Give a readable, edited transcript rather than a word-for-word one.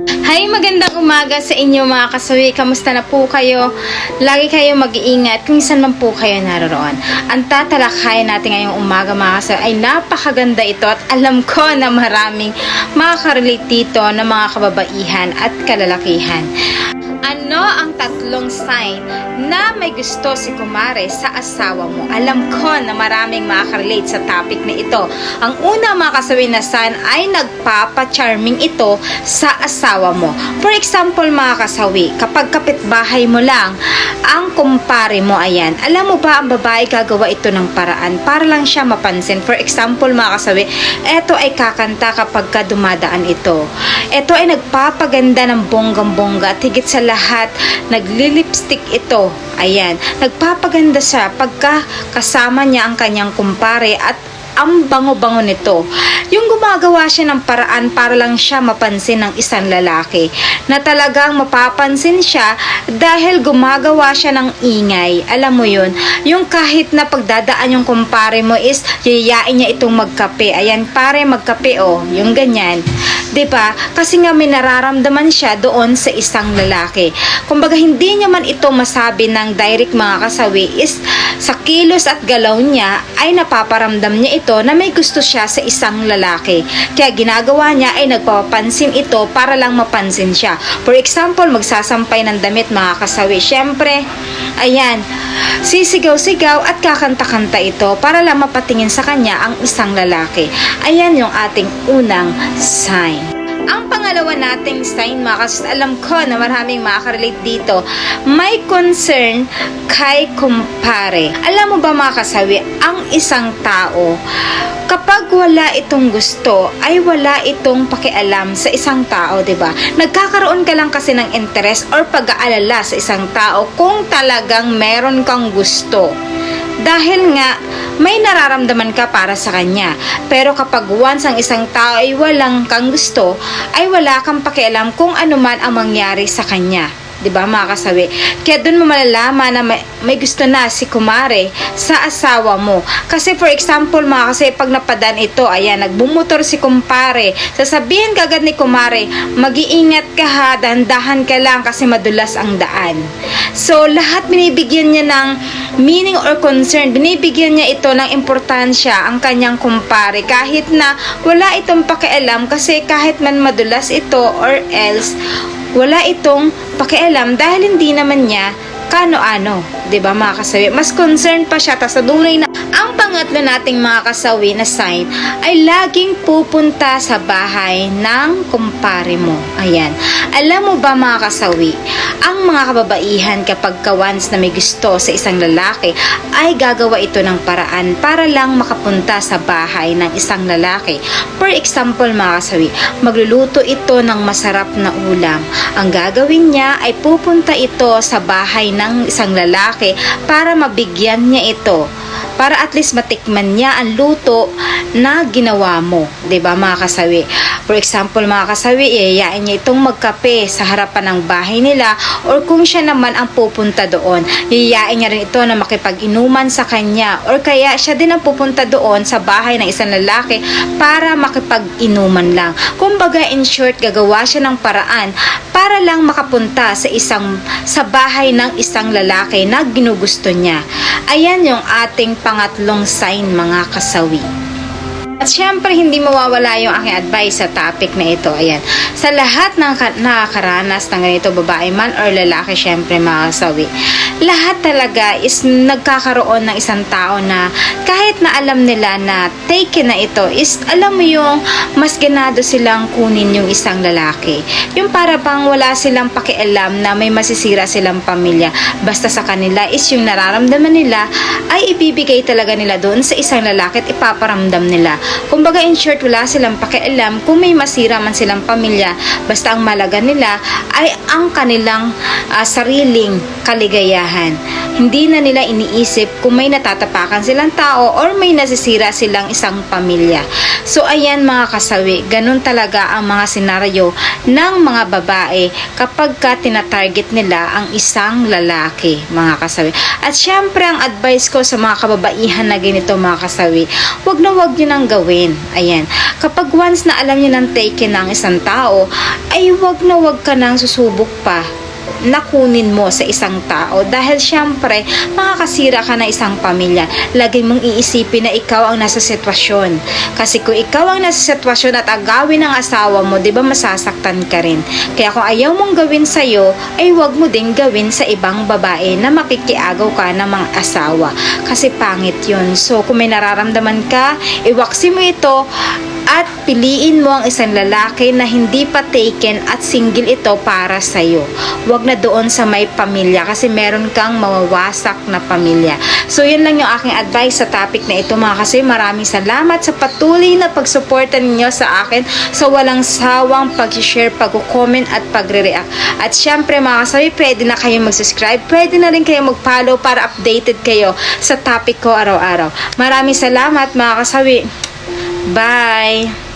Hi, magandang umaga sa inyo mga kasawi. Kamusta na po kayo? Lagi kayo mag-iingat kung saan man po kayo naroon. Ang tatalakayin natin ngayong umaga mga kasawi ay napakaganda ito at alam ko na maraming makakarelate dito ng mga kababaihan at kalalakihan. Ano ang tatlong sign na may gusto si kumare sa asawa mo? Alam ko na maraming makakarelate sa topic na ito. Ang una mga kasawi na sign ay nagpapa-charming ito sa asawa mo. For example mga kasawi, kapag kapitbahay mo lang ang kumpare mo, ayan, alam mo ba ang babae gagawa ito ng paraan para lang siya mapansin. For example mga kasawi, eto ay kakanta kapag ka dumadaan ito. Ito ay nagpapaganda ng bonggang-bongga at higit sa lahat, naglilipstick ito. Ayan, nagpapaganda siya pagka kasama niya ang kanyang kumpare at ang bango-bango nito. Yung gumagawa siya ng paraan para lang siya mapansin ng isang lalaki. Na talagang mapapansin siya dahil gumagawa siya ng ingay. Alam mo yun? Yung kahit na pagdadaan yung kumpare mo is yayain niya itong magkape. Ayan, pare magkape oh. Yung ganyan. 'Di ba? Kasi nga may nararamdaman siya doon sa isang lalaki. Kumbaga hindi niya man ito masabi ng direct mga kasawi is sa kilos at galaw niya ay napaparamdam niya ito na may gusto siya sa isang lalaki. Kaya ginagawa niya ay nagpapansin ito para lang mapansin siya. For example, magsasampay ng damit mga kasawi. Syempre, ayan, sisigaw-sigaw at kakanta-kanta ito para lang mapatingin sa kanya ang isang lalaki. Ayan yung ating unang sign. Ang pangalawa nating sign, mga kasawi, alam ko na maraming makakarelate dito, may concern kay kumpare. Alam mo ba mga kasawi, ang isang tao, kapag wala itong gusto, ay wala itong pakialam sa isang tao, 'di ba? Nagkakaroon ka lang kasi ng interest or pag-aalala sa isang tao kung talagang meron kang gusto. Dahil nga, may nararamdaman ka para sa kanya. Pero kapag once ang isang tao ay walang kang gusto, ay wala kang pakialam kung ano man ang mangyari sa kanya. 'Di ba mga kasawi? Kaya doon mo malalaman na may gusto na si kumare sa asawa mo. Kasi for example mga kasawi, pag napadaan ito, ayan, nagbumotor si kumpare, sasabihin kagad ni kumare, mag-iingat ka ha, dahan-dahan ka lang kasi madulas ang daan. So lahat binibigyan niya ng meaning or concern, binibigyan niya ito ng importansya ang kanyang kumpare kahit na wala itong pakialam, kasi kahit man madulas ito or else wala itong pakialam dahil hindi naman niya kano-ano, 'di ba mga kasawi? Mas concerned pa siya sa dunay na. Ang pangatlo nating mga kasawi na sign ay laging pupunta sa bahay ng kumpare mo. Ayan. Alam mo ba mga kasawi, ang mga kababaihan kapag once na may gusto sa isang lalaki ay gagawa ito ng paraan para lang makapunta sa bahay ng isang lalaki. For example mga kasawi, magluluto ito ng masarap na ulam. Ang gagawin niya ay pupunta ito sa bahay ng isang lalaki para mabigyan niya ito, para at least matikman niya ang luto na ginawa mo, 'di ba mga kasawi? For example mga kasawi, iyayain niya itong magkape sa harapan ng bahay nila, or kung siya naman ang pupunta doon, iyayain niya rin ito na makipag-inuman sa kanya, or kaya siya din ang pupunta doon sa bahay ng isang lalaki para makipag-inuman lang. Kumbaga in short, gagawa siya ng paraan para lang makapunta sa bahay ng isang lalaki na ginugusto niya. Ayan yung ating pangatlong sign mga kasawi. At syempre, hindi mawawala yung aking advice sa topic na ito. Ayan. Sa lahat ng nakakaranas ng ganito, babae man or lalaki, syempre mga kasawi, lahat talaga is nagkakaroon ng isang tao na kahit na alam nila na taken na ito, is alam mo yung mas ganado silang kunin yung isang lalaki. Yung para bang wala silang pakialam na may masisira silang pamilya. Basta sa kanila is yung nararamdaman nila ay ibibigay talaga nila doon sa isang lalaki at ipaparamdam nila. Kumbaga in short, wala silang pakialam kung may masira man silang pamilya, basta ang malaga nila ay ang kanilang sariling kaligayahan. Hindi na nila iniisip kung may natatapakan silang tao or may nasisira silang isang pamilya. So ayan mga kasawi, ganun talaga ang mga senaryo ng mga babae kapag ka tinatarget nila ang isang lalaki, mga kasawi. At syempre ang advice ko sa mga kababaihan na ganito mga kasawi, wag na wag nyo nang gawin gawin. Ayan. Kapag once na alam niyo ng taken ng isang tao, ay wag na wag ka nang susubok pa na kunin mo sa isang tao dahil syempre makakasira ka na isang pamilya. Lagi mong iisipin na ikaw ang nasa sitwasyon, kasi kung ikaw ang nasa sitwasyon at agawin ng asawa mo, di ba masasaktan ka rin. Kaya kung ayaw mong gawin sa'yo, ay wag mo din gawin sa ibang babae na makikiagaw ka ng mga asawa, kasi pangit yun. So kung may nararamdaman ka, iwaksi mo ito at piliin mo ang isang lalaki na hindi pa taken at single ito para sa'yo. Huwag na doon sa may pamilya, kasi meron kang mawawasak na pamilya. So yun lang yung aking advice sa topic na ito mga kasi. Maraming salamat sa patuloy na pagsuporta ninyo sa akin, sa walang sawang pag-share, pag-comment at pagre-react. At syempre mga kasabi, pwede na kayo mag-subscribe, pwede na rin kayo mag-follow para updated kayo sa topic ko araw-araw. Maraming salamat mga kasabi. Bye!